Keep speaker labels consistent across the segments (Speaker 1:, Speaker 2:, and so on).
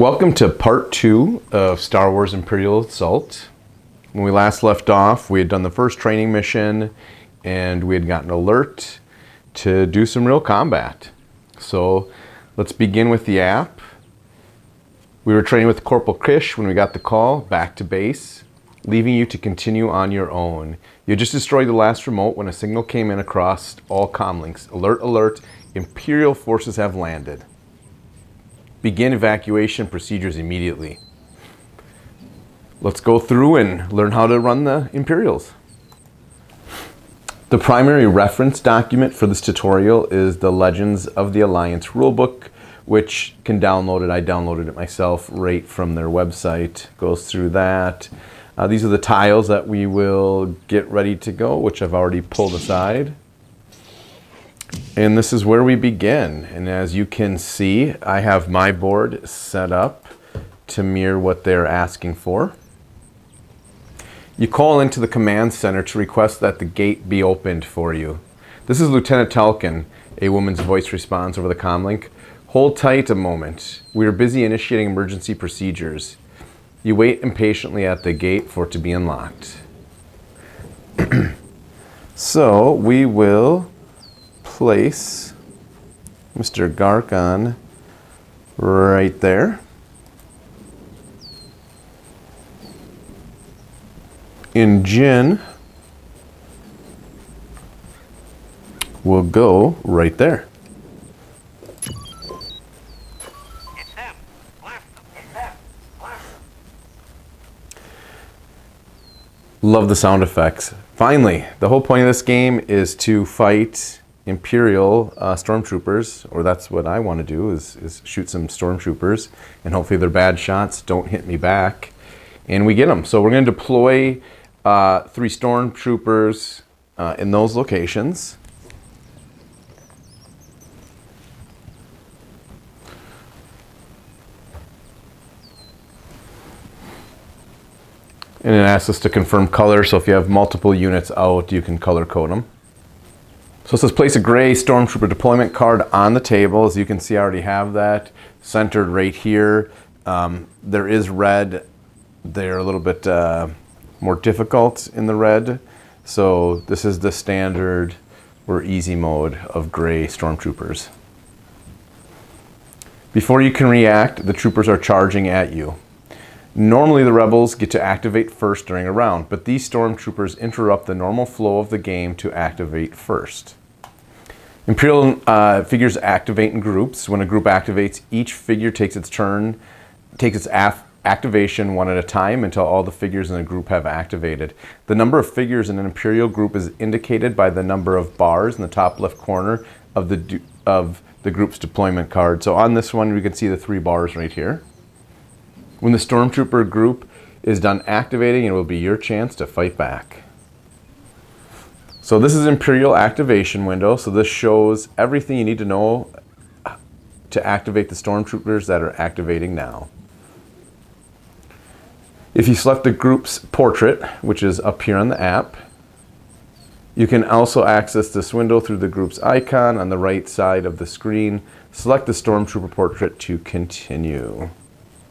Speaker 1: Welcome to part 2 of Star Wars Imperial Assault. When we last left off, we had done the first training mission and we had gotten an alert to do some real combat. So let's begin with the app. We were training with Corporal Krish when we got the call back to base, leaving you to continue on your own. You just destroyed the last remote when a signal came in across all comlinks. Alert, alert, Imperial forces have landed. Begin evacuation procedures immediately. Let's go through and learn how to run the Imperials. The primary reference document for this tutorial is the Legends of the Alliance rulebook, which can download it. I downloaded it myself right from their website. Goes through that. These are the tiles that we will get ready to go, which I've already pulled aside. And this is where we begin. And as you can see, I have my board set up to mirror what they're asking for. You call into the command center to request that the gate be opened for you. This is Lieutenant Talkin, a woman's voice responds over the comlink. Hold tight a moment. We are busy initiating emergency procedures. You wait impatiently at the gate for it to be unlocked. So we will place Mr. Garkon right there. And Jin will go right there. Love the sound effects. Finally, the whole point of this game is to fight Imperial stormtroopers, or that's what I want to do, is shoot some stormtroopers, and hopefully their bad shots don't hit me back, and we get them. So we're going to deploy 3 stormtroopers in those locations. And it asks us to confirm color, so if you have multiple units out, you can color code them. So it says place a gray stormtrooper deployment card on the table. As you can see, I already have that centered right here. There is red. They're a little bit more difficult in the red. So this is the standard or easy mode of gray stormtroopers. Before you can react, the troopers are charging at you. Normally the rebels get to activate first during a round, but these stormtroopers interrupt the normal flow of the game to activate first. Imperial figures activate in groups. When a group activates, each figure takes its turn, takes its activation one at a time until all the figures in the group have activated. The number of figures in an Imperial group is indicated by the number of bars in the top left corner of the group's deployment card. So on this one, we can see the 3 bars right here. When the stormtrooper group is done activating, it will be your chance to fight back. So this is Imperial activation window. So this shows everything you need to know to activate the stormtroopers that are activating now. If you select the group's portrait, which is up here on the app, you can also access this window through the group's icon on the right side of the screen. Select the stormtrooper portrait to continue.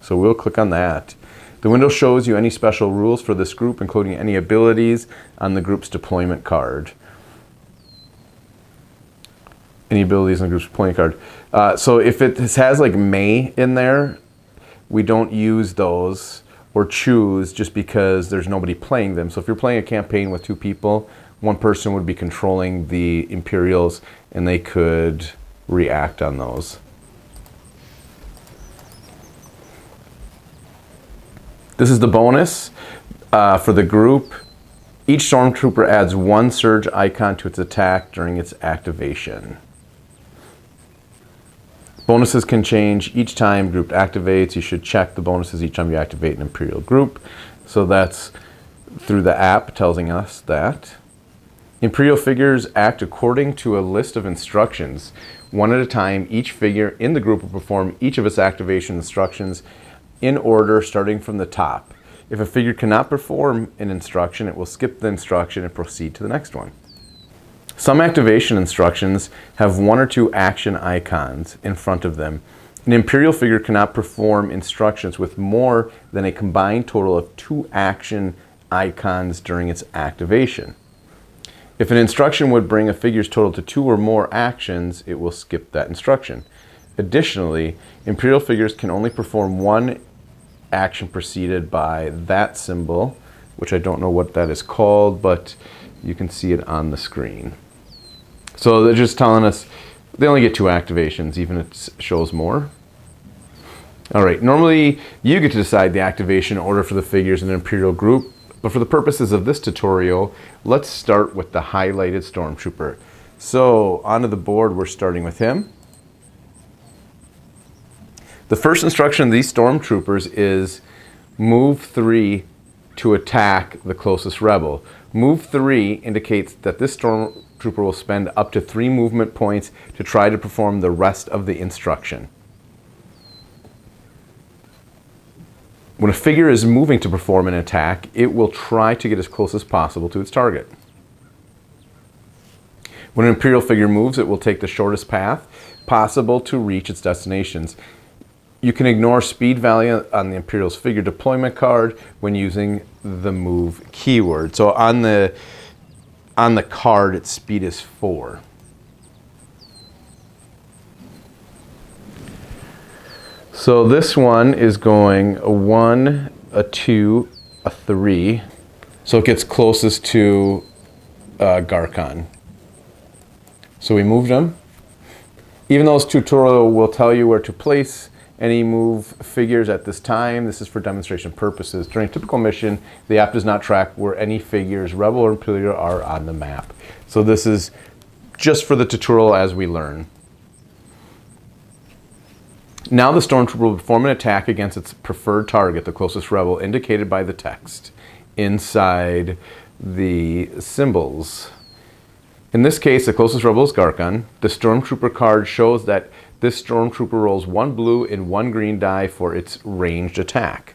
Speaker 1: So we'll click on that. The window shows you any special rules for this group, including any abilities on the group's deployment card. Any abilities on the group's deployment card. So if it has like May in there, we don't use those or choose just because there's nobody playing them. So if you're playing a campaign with 2 people, one person would be controlling the Imperials and they could react on those. This is the bonus for the group. Each stormtrooper adds 1 surge icon to its attack during its activation. Bonuses can change each time group activates. You should check the bonuses each time you activate an Imperial group. So that's through the app telling us that. Imperial figures act according to a list of instructions. One at a time, each figure in the group will perform each of its activation instructions in order starting from the top. If a figure cannot perform an instruction, it will skip the instruction and proceed to the next one. Some activation instructions have one or two action icons in front of them. An Imperial figure cannot perform instructions with more than a combined total of 2 action icons during its activation. If an instruction would bring a figure's total to 2 or more actions, it will skip that instruction. Additionally, Imperial figures can only perform 1 action preceded by that symbol, which I don't know what that is called, but you can see it on the screen. So they're just telling us they only get 2 activations, even if it shows more. All right, normally you get to decide the activation order for the figures in an Imperial group, but for the purposes of this tutorial, let's start with the highlighted Stormtrooper. So onto the board, we're starting with him. The first instruction of these Stormtroopers is move 3 to attack the closest rebel. Move 3 indicates that this Stormtrooper will spend up to 3 movement points to try to perform the rest of the instruction. When a figure is moving to perform an attack, it will try to get as close as possible to its target. When an Imperial figure moves, it will take the shortest path possible to reach its destinations. You can ignore speed value on the Imperial's figure deployment card when using the move keyword. So on the card, its speed is 4. So this one is going a 1, a 2, a 3. So it gets closest to Garkon. So we moved him. Even though this tutorial will tell you where to place any move figures at this time, this is for demonstration purposes. During a typical mission, the app does not track where any figures, Rebel or Imperial, are on the map. So this is just for the tutorial as we learn. Now the Stormtrooper will perform an attack against its preferred target, the closest rebel, indicated by the text inside the symbols. In this case, the closest rebel is Garkon. The Stormtrooper card shows that this Stormtrooper rolls 1 blue and 1 green die for its ranged attack.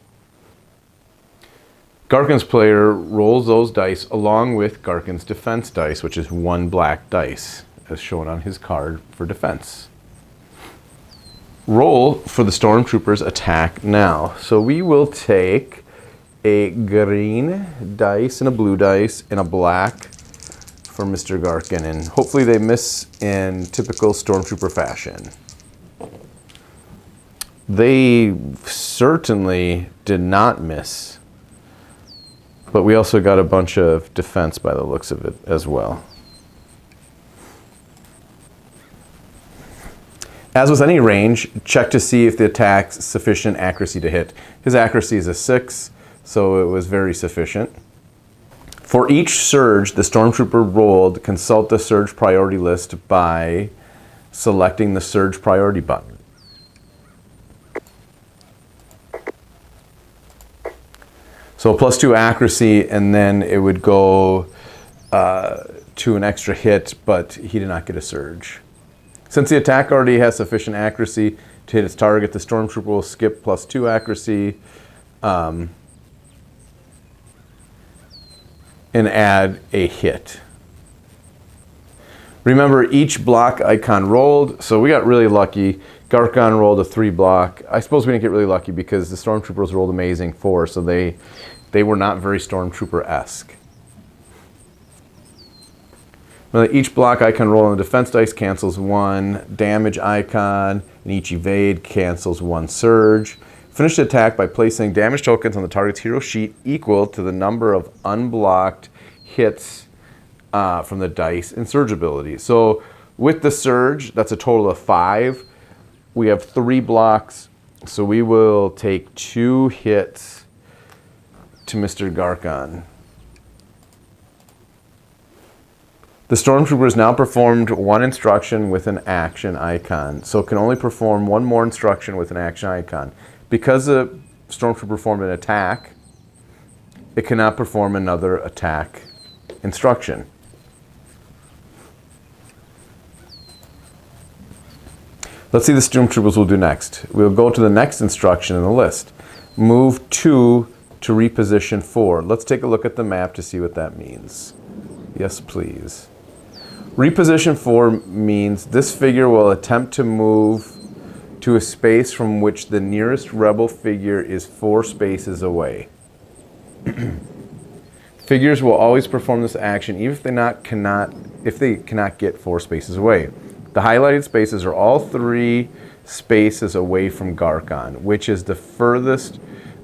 Speaker 1: Garkon's player rolls those dice along with Garkon's defense dice, which is 1 black dice, as shown on his card for defense. Roll for the Stormtrooper's attack now. So we will take a green dice and a blue dice and a black for Mr. Garkon, and hopefully they miss in typical Stormtrooper fashion. They certainly did not miss, but we also got a bunch of defense by the looks of it as well. As with any range, check to see if the attack's sufficient accuracy to hit. His accuracy is a 6, so it was very sufficient. For each surge the Stormtrooper rolled, consult the surge priority list by selecting the surge priority button. So +2 accuracy, and then it would go to an extra hit, but he did not get a surge. Since the attack already has sufficient accuracy to hit its target, the Stormtrooper will skip +2 accuracy and add a hit. Remember, each block icon rolled, so we got really lucky. Garkon rolled a 3 block. I suppose we didn't get really lucky because the Stormtroopers rolled amazing 4, so they were not very Stormtrooper-esque. Each block icon roll on the defense dice cancels 1 damage icon, and each evade cancels 1 surge. Finish the attack by placing damage tokens on the target's hero sheet equal to the number of unblocked hits from the dice and surge ability. So with the surge, that's a total of 5. We have 3 blocks, so we will take 2 hits to Mr. Garkon. The Stormtrooper has now performed 1 instruction with an action icon, so it can only perform 1 more instruction with an action icon. Because the Stormtrooper performed an attack, it cannot perform another attack instruction. Let's see what the Stormtroopers will do next. We'll go to the next instruction in the list. Move 2 to reposition 4. Let's take a look at the map to see what that means. Yes, please. Reposition 4 means this figure will attempt to move to a space from which the nearest rebel figure is 4 spaces away. Figures will always perform this action even if they cannot get 4 spaces away. The highlighted spaces are all 3 spaces away from Garkon, which is the furthest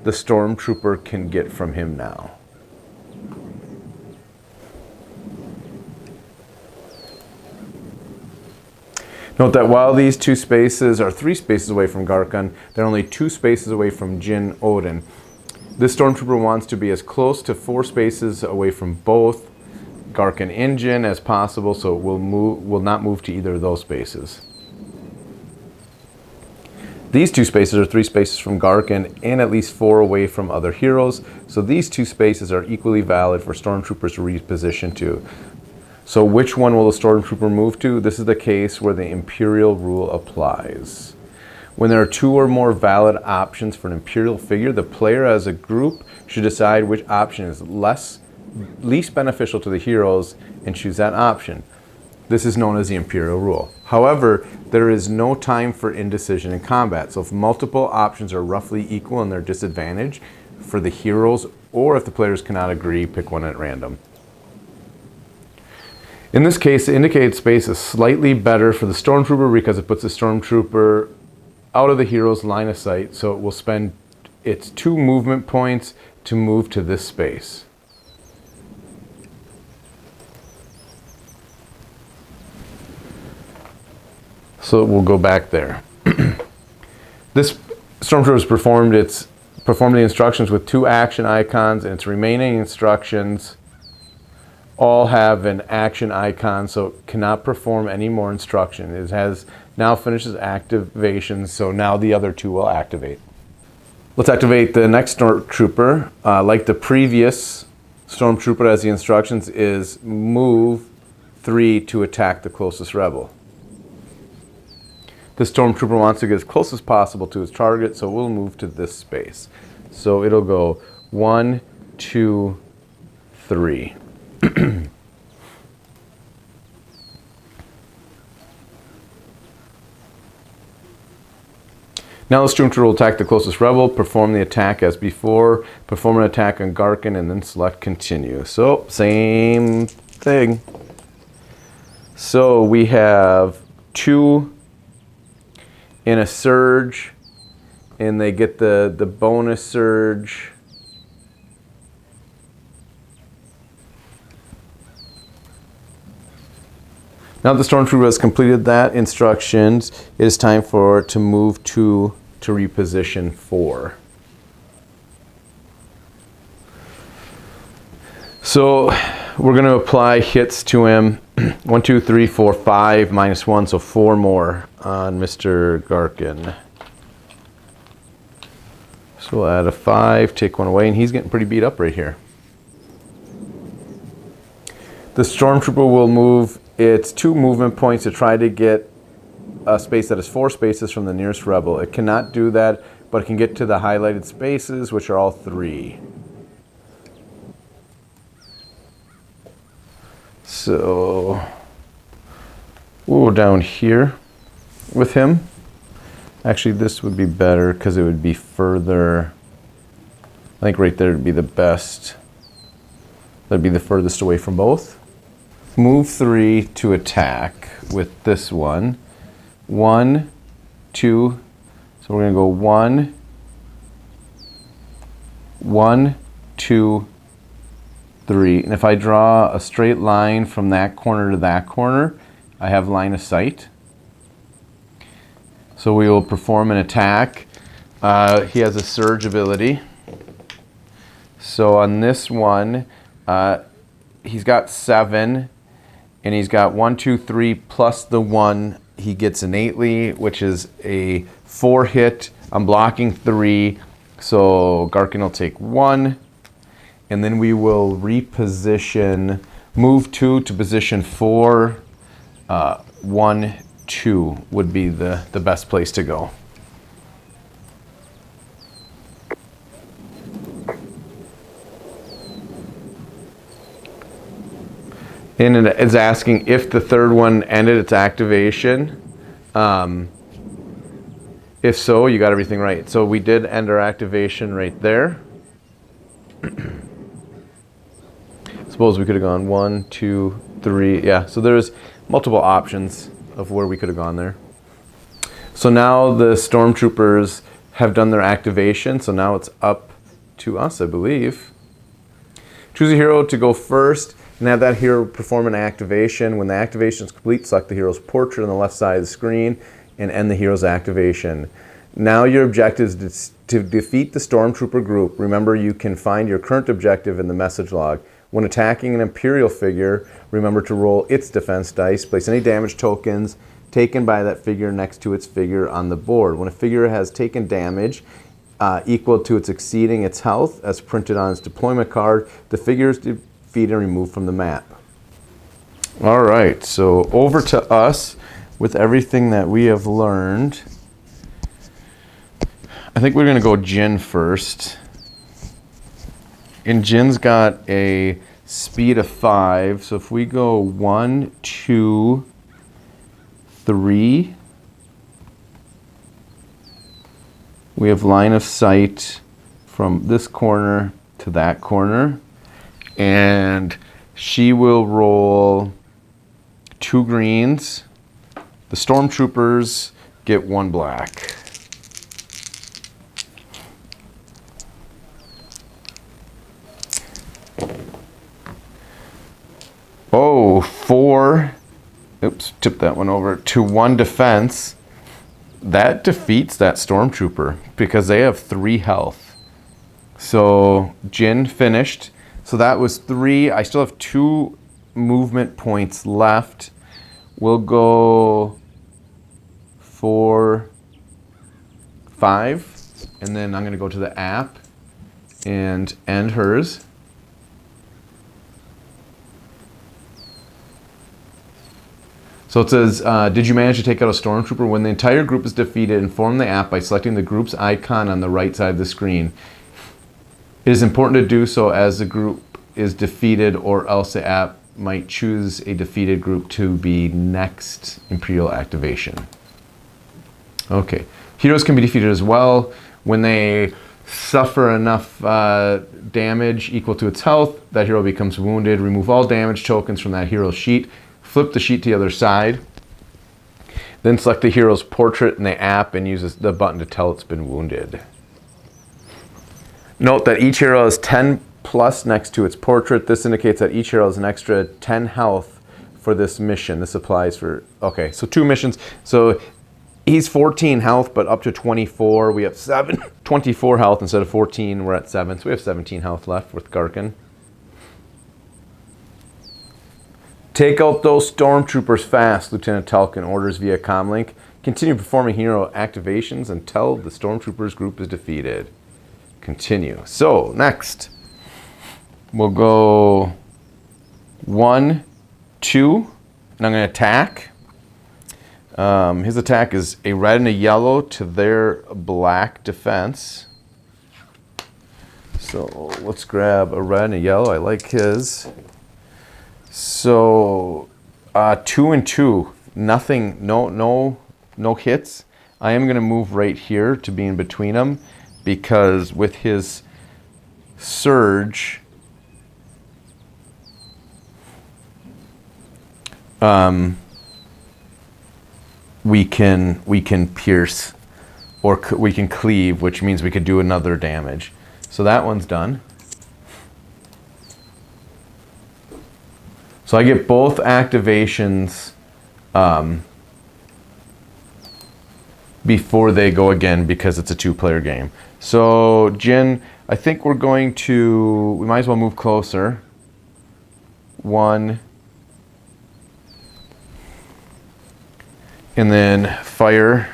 Speaker 1: the stormtrooper can get from him now. Note that while these 2 spaces are 3 spaces away from Garkon, they're only 2 spaces away from Jin Odin. This stormtrooper wants to be as close to 4 spaces away from both Garkon and Jin as possible, so it will not move to either of those spaces. These 2 spaces are 3 spaces from Garkon and at least 4 away from other heroes, so these 2 spaces are equally valid for stormtroopers to reposition to. So which one will the stormtrooper move to? This is the case where the Imperial rule applies. When there are 2 or more valid options for an Imperial figure, the player as a group should decide which option is least beneficial to the heroes and choose that option. This is known as the Imperial rule. However, there is no time for indecision in combat, so if multiple options are roughly equal in their disadvantage for the heroes, or if the players cannot agree, pick one at random. In this case, the indicated space is slightly better for the stormtrooper because it puts the stormtrooper out of the hero's line of sight, so it will spend its 2 movement points to move to this space. So it will go back there. This stormtrooper has performed the instructions with 2 action icons, and its remaining instructions all have an action icon, so it cannot perform any more instruction. It has now finished its activation, so now the other 2 will activate. Let's activate the next stormtrooper. Like the previous stormtrooper, as the instructions is move 3 to attack the closest rebel. The stormtrooper wants to get as close as possible to his target, so we'll move to this space. So it'll go 1, 2, 3. Now the stormtrooper will attack the closest rebel, perform the attack as before, perform an attack on Garkon, and then select continue. So same thing. So we have 2 in a surge, and they get the bonus surge. Now that the stormtrooper has completed that instructions, it is time for it to move to reposition 4. So we're going to apply hits to him. 1, 2, 3, 4, 5, -1, so 4 more on Mr. Garkon. So we'll add a 5, take 1 away, and he's getting pretty beat up right here. The stormtrooper will move its 2 movement points to try to get a space that is 4 spaces from the nearest rebel. It cannot do that, but it can get to the highlighted spaces, which are all 3. So we'll go down here with him. Actually, this would be better because it would be further. I think right there would be the best. That'd be the furthest away from both. Move 3 to attack with this one. 1, 2. So we're going to go 1, 1, 2, 3. And if I draw a straight line from that corner to that corner, I have line of sight. So we will perform an attack. He has a surge ability. So on this one, he's got 7, and he's got 1, 2, 3 plus the 1. He gets innately, which is a 4 hit. I'm blocking 3, so Garkon will take 1, and then we will reposition, move 2 to position 4. 1, 2 would be the best place to go. And it's asking if the third one ended its activation. If so, you got everything right. So we did end our activation right there. Suppose we could have gone 1, 2, 3. Yeah, so there's multiple options of where we could have gone there. So now the stormtroopers have done their activation. So now it's up to us, I believe. Choose a hero to go first and have that hero perform an activation. When the activation is complete, select the hero's portrait on the left side of the screen and end the hero's activation. Now your objective is to defeat the stormtrooper group. Remember, you can find your current objective in the message log. When attacking an Imperial figure, remember to roll its defense dice. Place any damage tokens taken by that figure next to its figure on the board. When a figure has taken damage equal to its exceeding its health, as printed on its deployment card, the figure is defeated and removed from the map. All right, so over to us with everything that we have learned. I think we're going to go Jin first. And Jin's got a speed of 5. So if we go 1, 2, 3, we have line of sight from this corner to that corner. And she will roll 2 greens. The stormtroopers get 1 black. Oh, 4. Oops, tipped that one over. To 1 defense. That defeats that stormtrooper because they have 3 health. So Jin finished. So that was 3. I still have 2 movement points left. We'll go 4, 5. And then I'm going to go to the app and end hers. So it says, did you manage to take out a stormtrooper? When the entire group is defeated, inform the app by selecting the group's icon on the right side of the screen. It is important to do so as the group is defeated, or else the app might choose a defeated group to be next Imperial activation. Okay, heroes can be defeated as well. When they suffer enough damage equal to its health, that hero becomes wounded. Remove all damage tokens from that hero's sheet. Flip the sheet to the other side. Then select the hero's portrait in the app and use the button to tell it's been wounded. Note that each hero has 10 plus next to its portrait. This indicates that each hero has an extra 10 health for this mission. This applies for, okay, so 2 missions. So he's 14 health, but up to 24. We have 24 health instead of 14. We're at 7, so we have 17 health left with Garkin. Take out those stormtroopers fast, Lieutenant Talkin orders via comlink. Continue performing hero activations until the stormtroopers group is defeated. Continue. So, next, we'll go 1, 2, and I'm going to attack. His attack is a red and a yellow to their black defense. So, let's grab a red and a yellow. I like his. So 2 and 2, nothing, no hits. I am going to move right here to be in between them because with his surge, we can pierce or we can cleave, which means we could do another damage. So that one's done. So I get both activations before they go again because it's a 2-player game. So Jin, I think we're going to, we might as well move closer. 1. And then fire.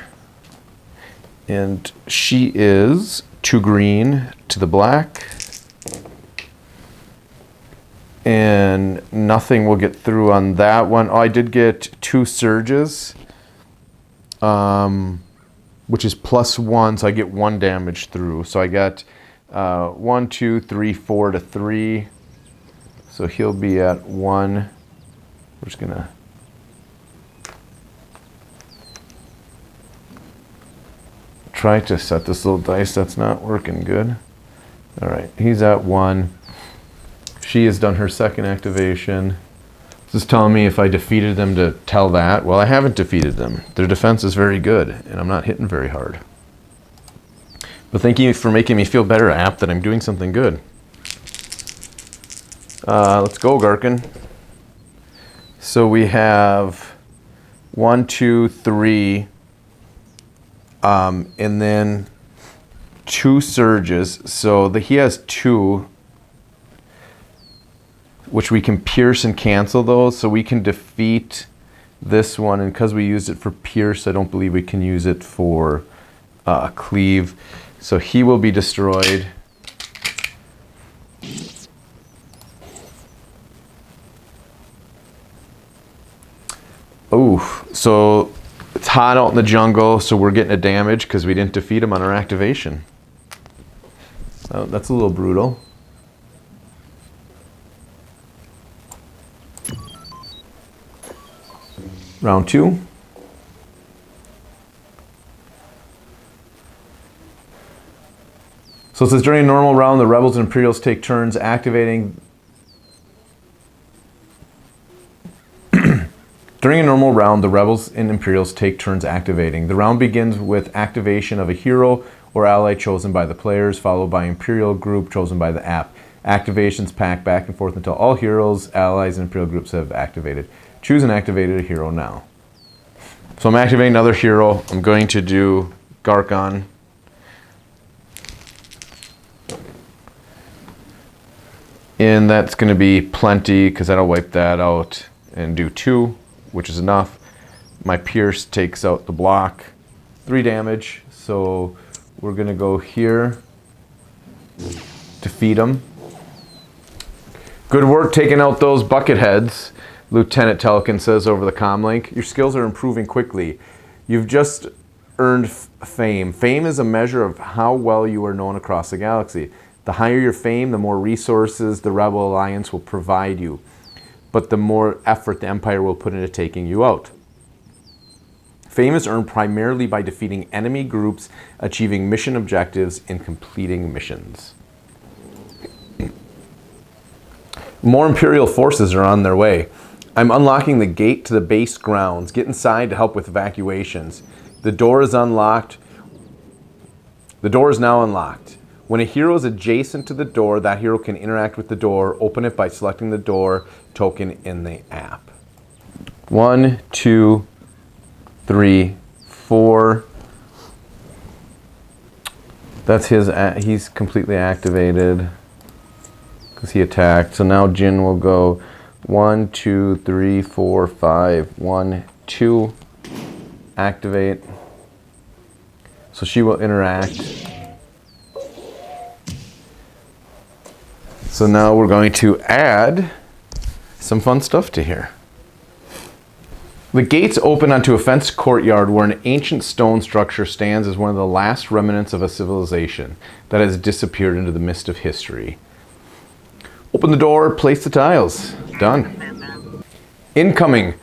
Speaker 1: And she is 2 green to the black. And nothing will get through on that one. Oh, I did get 2 surges, which is +1, so I get 1 damage through. So I got 1, 2, 3, 4 to 3. So he'll be at 1. We're just gonna. try to set this little dice. That's not working good. All right, he's at 1. She has done her second activation. This is telling me if I defeated them to tell that. Well, I haven't defeated them. Their defense is very good, and I'm not hitting very hard. But thank you for making me feel better, app, that I'm doing something good. Let's go, Garkin. So we have 1, 2, 3, and then 2 surges. So he has 2, which we can pierce and cancel those. So we can defeat this one, and because we used it for pierce, I don't believe we can use it for cleave. So he will be destroyed. Oh, so it's hot out in the jungle, so we're getting a damage because we didn't defeat him on our activation. So that's a little brutal. Round 2. So it says during a normal round, the Rebels and Imperials take turns activating. During a normal round, the Rebels and Imperials take turns activating. The round begins with activation of a hero or ally chosen by the players, followed by Imperial group chosen by the app. Activations pack back and forth until all heroes, allies, and Imperial groups have activated. Choose and activate a hero now. So I'm activating another hero. I'm going to do Garkon. And that's going to be plenty because that'll wipe that out and do 2, which is enough. My pierce takes out the block, 3 damage. So we're going to go here, defeat him. Good work taking out those bucket heads, Lieutenant Telkin says over the comm link. Your skills are improving quickly. You've just earned fame. Fame is a measure of how well you are known across the galaxy. The higher your fame, the more resources the Rebel Alliance will provide you, but the more effort the Empire will put into taking you out. Fame is earned primarily by defeating enemy groups, achieving mission objectives, and completing missions. More Imperial forces are on their way. I'm unlocking the gate to the base grounds. Get inside to help with evacuations. The door is unlocked. The door is now unlocked. When a hero is adjacent to the door, that hero can interact with the door. Open it by selecting the door token in the app. 1, 2, 3, 4. That's his. He's completely activated because he attacked. So now Jin will go 1, 2, 3, 4, 5. 1, 2. Activate. So she will interact. So now we're going to add some fun stuff to here. The gates open onto a fenced courtyard where an ancient stone structure stands as one of the last remnants of a civilization that has disappeared into the mist of history. Open the door, place the tiles. Done. Incoming.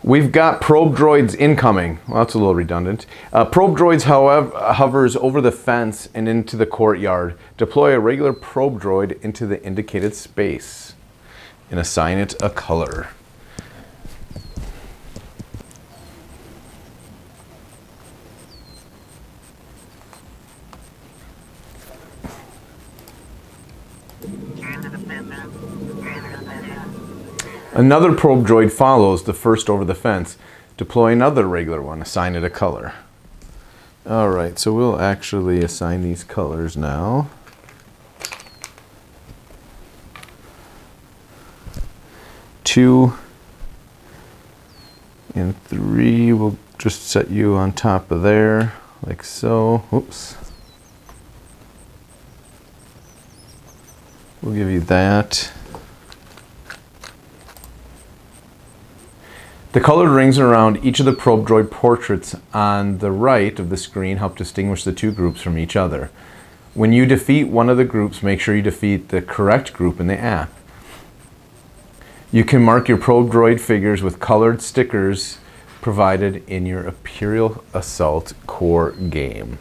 Speaker 1: We've got probe droids incoming. Well, that's a little redundant. Probe droids, however, hovers over the fence and into the courtyard. Deploy a regular probe droid into the indicated space and assign it a color. Another probe droid follows the first over the fence. Deploy another regular one. Assign it a color. All right, so we'll actually assign these colors now. Two and 3, we'll just set you on top of there, like so. Oops. We'll give you that. The colored rings around each of the probe droid portraits on the right of the screen help distinguish the two groups from each other. When you defeat one of the groups, make sure you defeat the correct group in the app. You can mark your probe droid figures with colored stickers provided in your Imperial Assault core game.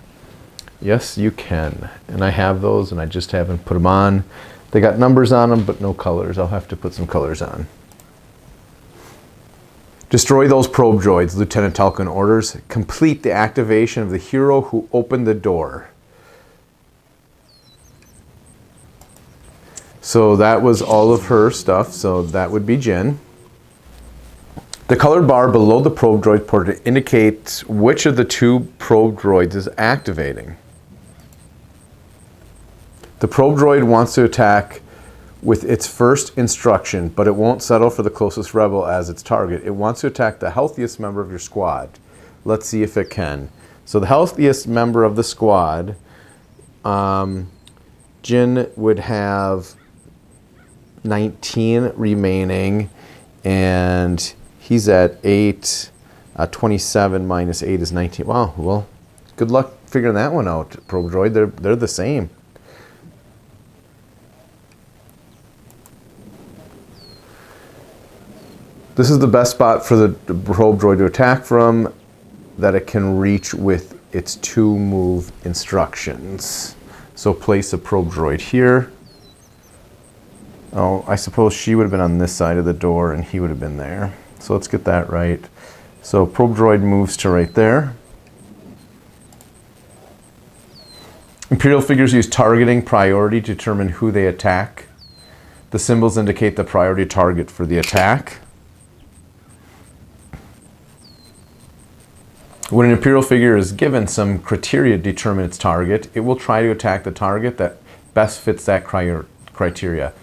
Speaker 1: Yes, you can. And I have those, and I just haven't put them on. They got numbers on them, but no colors. I'll have to put some colors on. Destroy those probe droids, Lieutenant Tulkin orders. Complete the activation of the hero who opened the door. So that was all of her stuff, so that would be Jyn. The colored bar below the probe droid port indicates which of the two probe droids is activating. The probe droid wants to attack with its first instruction, but it won't settle for the closest rebel as its target. It wants to attack the healthiest member of your squad. Let's see if it can. So the healthiest member of the squad, Jyn would have 19 remaining, and he's at 8. 27 minus 8 is 19. Wow, well, good luck figuring that one out, probe droid. They're the same. This is the best spot for the probe droid to attack from that it can reach with its 2 move instructions. So place a probe droid here. Oh, I suppose she would have been on this side of the door and he would have been there. So let's get that right. So probe droid moves to right there. Imperial figures use targeting priority to determine who they attack. The symbols indicate the priority target for the attack. When an Imperial figure is given some criteria to determine its target, it will try to attack the target that best fits that criteria.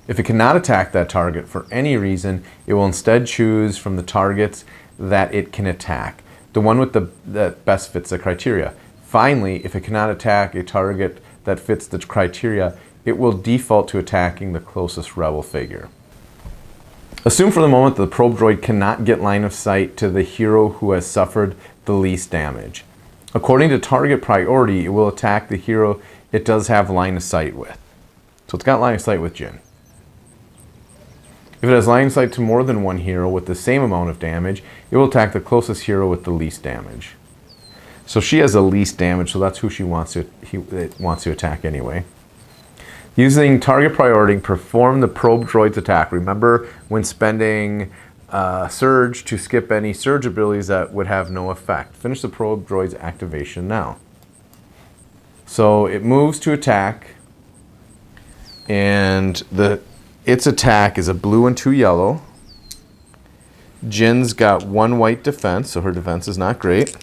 Speaker 1: If it cannot attack that target for any reason, it will instead choose from the targets that it can attack, the one with that best fits the criteria. Finally, if it cannot attack a target that fits the criteria, it will default to attacking the closest rebel figure. Assume for the moment that the probe droid cannot get line of sight to the hero who has suffered the least damage. According to target priority, it will attack the hero it does have line of sight with. So it's got line of sight with Jyn. If it has line of sight to more than one hero with the same amount of damage, it will attack the closest hero with the least damage. So she has the least damage, so that's who it wants to attack anyway. Using target priority, perform the probe droid's attack. Remember when spending surge to skip any surge abilities that would have no effect. Finish the probe droid's activation now. So it moves to attack, and its attack is a blue and 2 yellow. Jyn's got 1 white defense, so her defense is not great.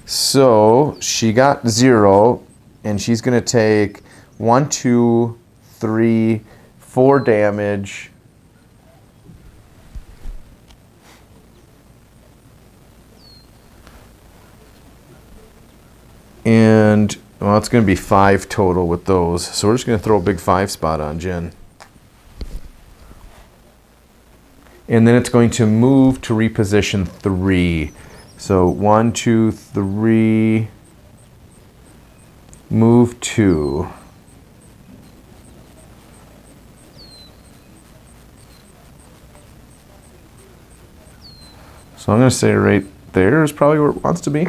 Speaker 1: So she got 0, and she's going to take 1, 2, 3, 4 damage. And, well, it's going to be 5 total with those. So we're just going to throw a big 5 spot on Jyn. And then it's going to move to reposition 3. So 1, 2, 3, move 2. So I'm going to say right there is probably where it wants to be.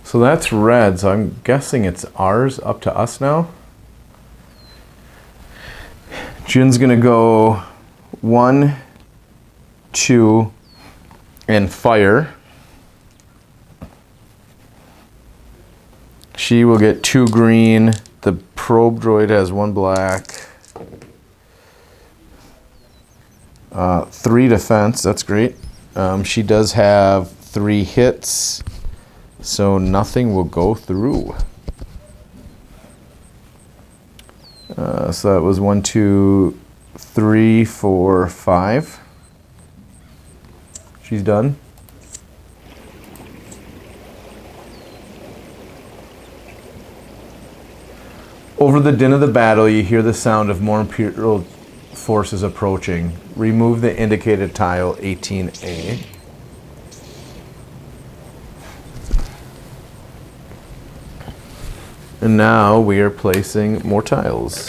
Speaker 1: So that's red, so I'm guessing it's ours, up to us now. Jyn's gonna go 1, 2, and fire. She will get 2 green. The probe droid has 1 black. 3 defense, that's great. She does have 3 hits. So nothing will go through. So that was 1, 2, 3, 4, 5. She's done. Over the din of the battle, you hear the sound of more Imperial forces approaching. Remove the indicated tile 18A. And now we are placing more tiles.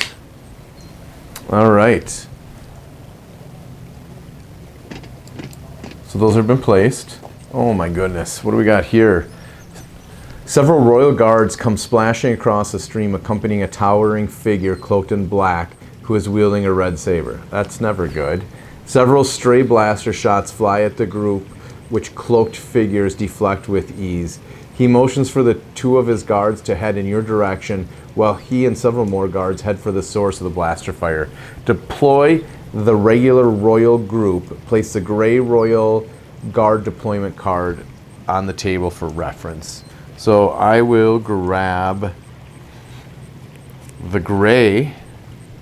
Speaker 1: All right. So So those have been placed. Oh my goodness, what do we got here? Several royal guards come splashing across the stream, accompanying a towering figure cloaked in black who is wielding a red saber. That's never good. Several stray blaster shots fly at the group, which cloaked figures deflect with ease. He motions for the two of his guards to head in your direction, while he and several more guards head for the source of the blaster fire. Deploy the regular royal group. Place the gray royal guard deployment card on the table for reference. So I will grab the gray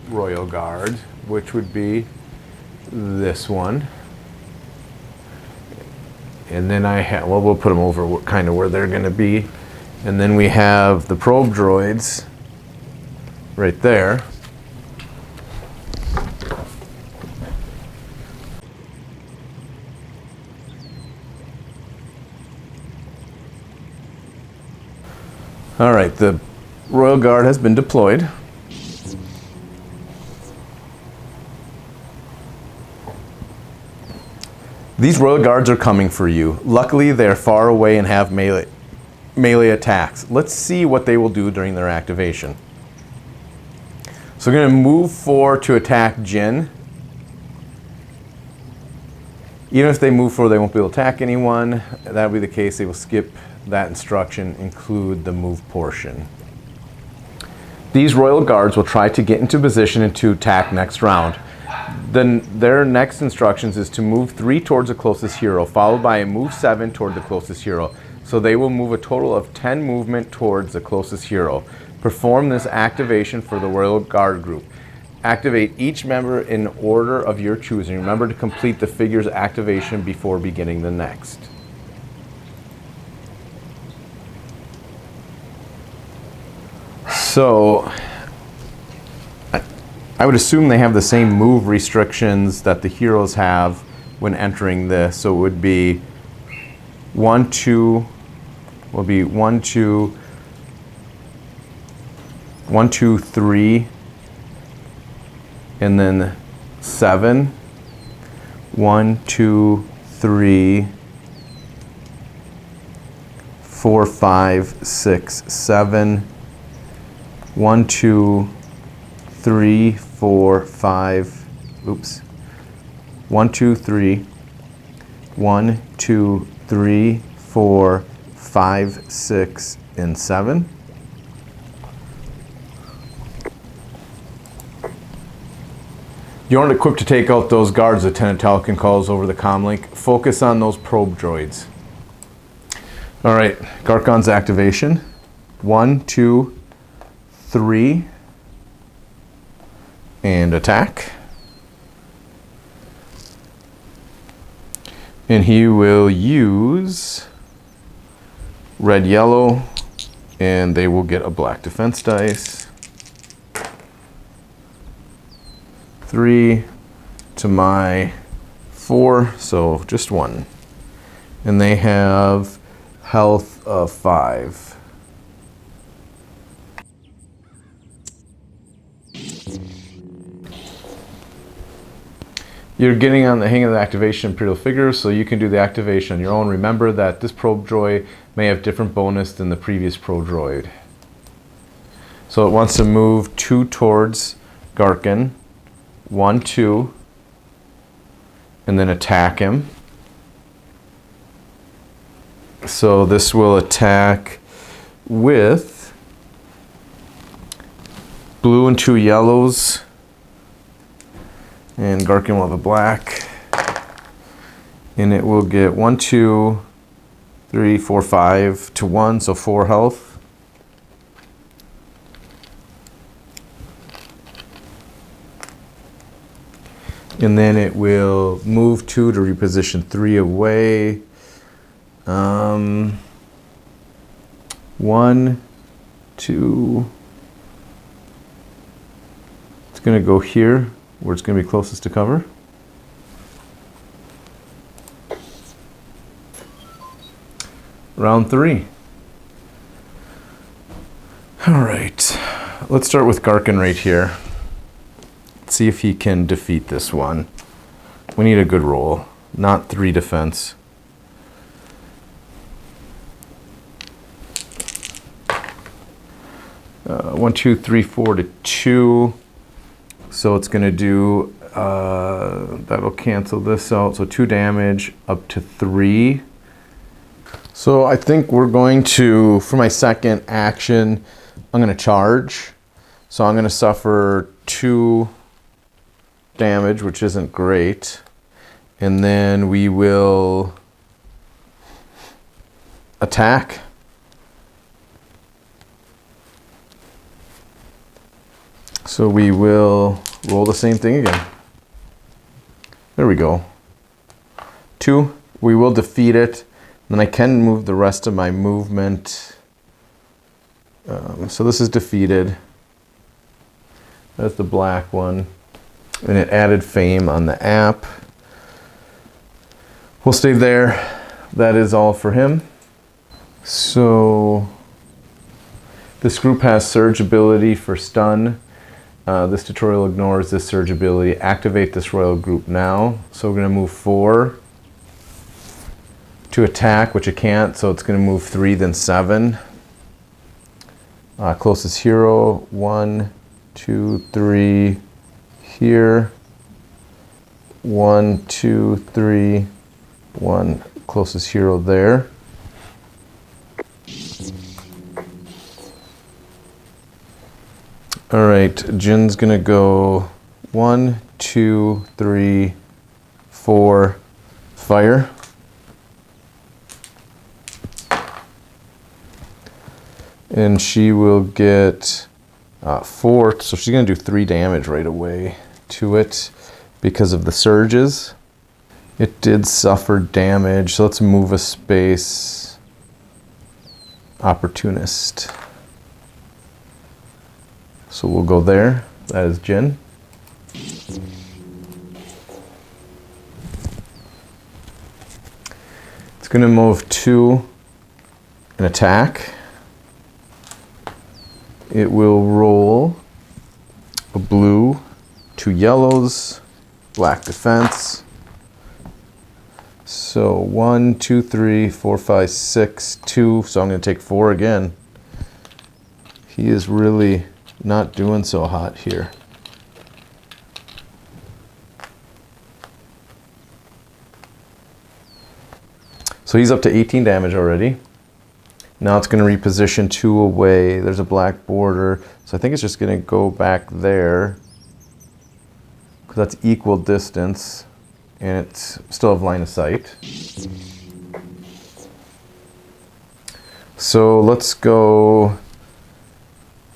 Speaker 1: royal guard, which would be this one. And then I have, well, we'll put them over kind of where they're going to be. And then we have the probe droids right there. All right, the Royal Guard has been deployed. These Royal Guards are coming for you. Luckily, they're far away and have melee attacks. Let's see what they will do during their activation. So we're going to move 4 to attack Jin. Even if they move 4, they won't be able to attack anyone. That will be the case. They will skip that instruction, include the move portion. These Royal Guards will try to get into position and to attack next round. Then their next instructions is to move 3 towards the closest hero, followed by a move 7 toward the closest hero. So they will move a total of 10 movement towards the closest hero. Perform this activation for the Royal Guard group. Activate each member in order of your choosing. Remember to complete the figure's activation before beginning the next. So I would assume they have the same move restrictions that the heroes have when entering this. So it would be 1, 2, will be 1, 2, 1, 2, 3, and then 7. 1, 2, 3, 4, 5, 6, 7. 1, 2, 3, 4, 5. Oops. 1, 2, 3. 1, 2, 3, 4, 5, 6, and 7. You aren't equipped to take out those guards, Lieutenant Talcon calls over the comlink. Focus on those probe droids. All right, Garkon's activation. 1, 2, 3, and attack. And he will use red, yellow, and they will get a black defense dice. 3 to my 4, so just 1. And they have health of 5. You're getting on the hang of the activation Imperial figures, so you can do the activation on your own. Remember that this probe droid may have different bonus than the previous probe droid. So it wants to move 2 towards Garkin. 1, 2, and then attack him. So this will attack with blue and 2 yellows. And Garkin will have a black. And it will get 1, 2, 3, 4, 5 to 1, so 4 health. And then it will move 2 to reposition 3 away. 1, 2. It's going to go here, where it's going to be closest to cover. Round 3. All right, let's start with Garkin right here. Let's see if he can defeat this one. We need a good roll. not 3 defense. One, two, three, 4 to 2. So it's going to do, that'll cancel this out. So 2 damage up to 3. So I think we're going to, for my second action, I'm going to charge. So I'm going to suffer 2 damage, which isn't great. And then we will attack. So we will roll the same thing again. There we go. 2. We will defeat it. Then I can move the rest of my movement. So this is defeated. That's the black one. And it added fame on the app. We'll stay there. That is all for him. So this group has surge ability for stun. This tutorial ignores this surge ability. Activate this royal group now. So we're going to move 4 to attack, which it can't, so it's going to move 3, then 7. Closest hero, 1, 2, 3, here. 1, 2, 3, 1, closest hero there. All right, Jin's gonna go 1, 2, 3, 4, fire. And she will get 4, so she's gonna do 3 damage right away to it because of the surges. It did suffer damage, so let's move a space. Opportunist. So we'll go there. That is Jin. It's going to move 2 and attack. It will roll a blue, 2 yellows, black defense. So 1, 2, 3, 4, 5, 6, 2. So I'm going to take 4 again. He is really not doing so hot here. So he's up to 18 damage already. Now it's going to reposition 2 away. There's a black border. So I think it's just going to go back there, because that's equal distance. And it's still have line of sight. So let's go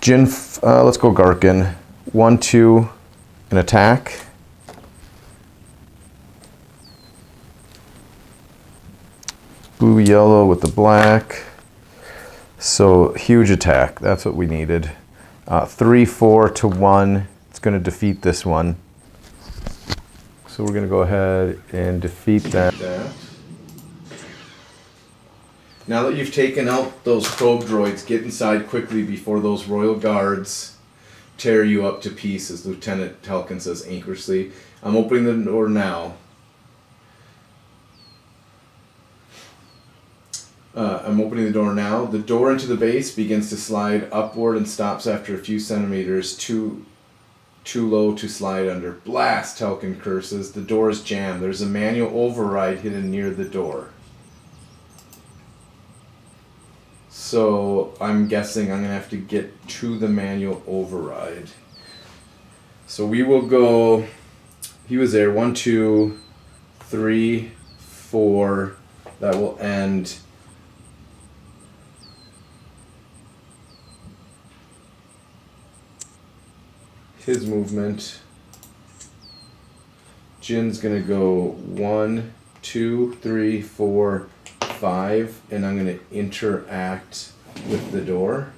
Speaker 1: Jin, let's go Garkin. 1, 2, and attack. Blue, yellow with the black. So huge attack, that's what we needed. 3, 4 to 1, it's gonna defeat this one. So we're gonna go ahead and defeat that. Now that you've taken out those probe droids, get inside quickly before those royal guards tear you up to pieces, Lieutenant Telkin says anxiously. I'm opening the door now. The door into the base begins to slide upward and stops after a few centimeters, too low to slide under. Blast, Telkin curses. The door is jammed. There's a manual override hidden near the door. So I'm guessing I'm going to have to get to the manual override. So we will go, he was there, 1, 2, 3, 4. That will end his movement. Jin's going to go 1, 2, 3, 4, 5, and I'm going to interact with the door.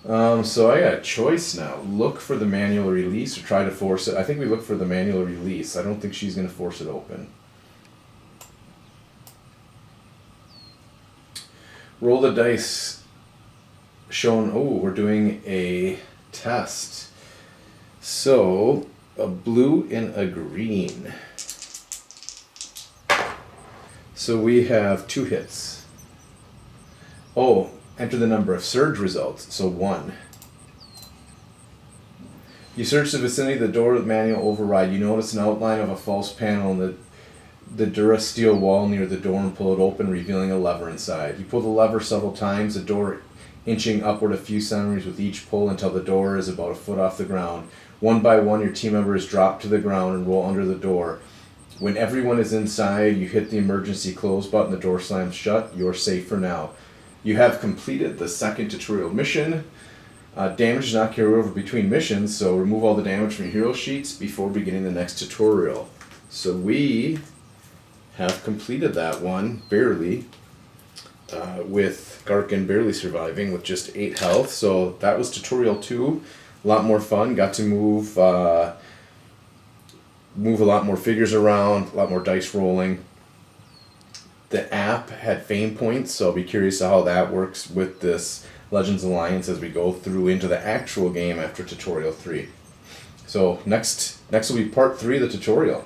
Speaker 1: So I got a choice now. Look for the manual release or try to force it. I think we look for the manual release. I don't think she's going to force it open. Roll the dice. Shown, oh, we're doing a test. So a blue and a green. So we have 2 hits. Oh, enter the number of surge results, so 1. You search the vicinity of the door with manual override. You notice an outline of a false panel in the Durasteel wall near the door and pull it open, revealing a lever inside. You pull the lever several times, the door inching upward a few centimeters with each pull until the door is about a foot off the ground. One by one, your team members drop to the ground and roll under the door. When everyone is inside, you hit the emergency close button, the door slams shut. You're safe for now. You have completed the second tutorial mission. Damage does not carry over between missions, so remove all the damage from your hero sheets before beginning the next tutorial. So we have completed that one, barely, with Garkin barely surviving with just 8 health. So that was tutorial 2. A lot more fun. Got to move a lot more figures around, a lot more dice rolling. The app had fame points, so I'll be curious how that works with this Legends Alliance as we go through into the actual game after tutorial 3. So next will be part 3 of the tutorial.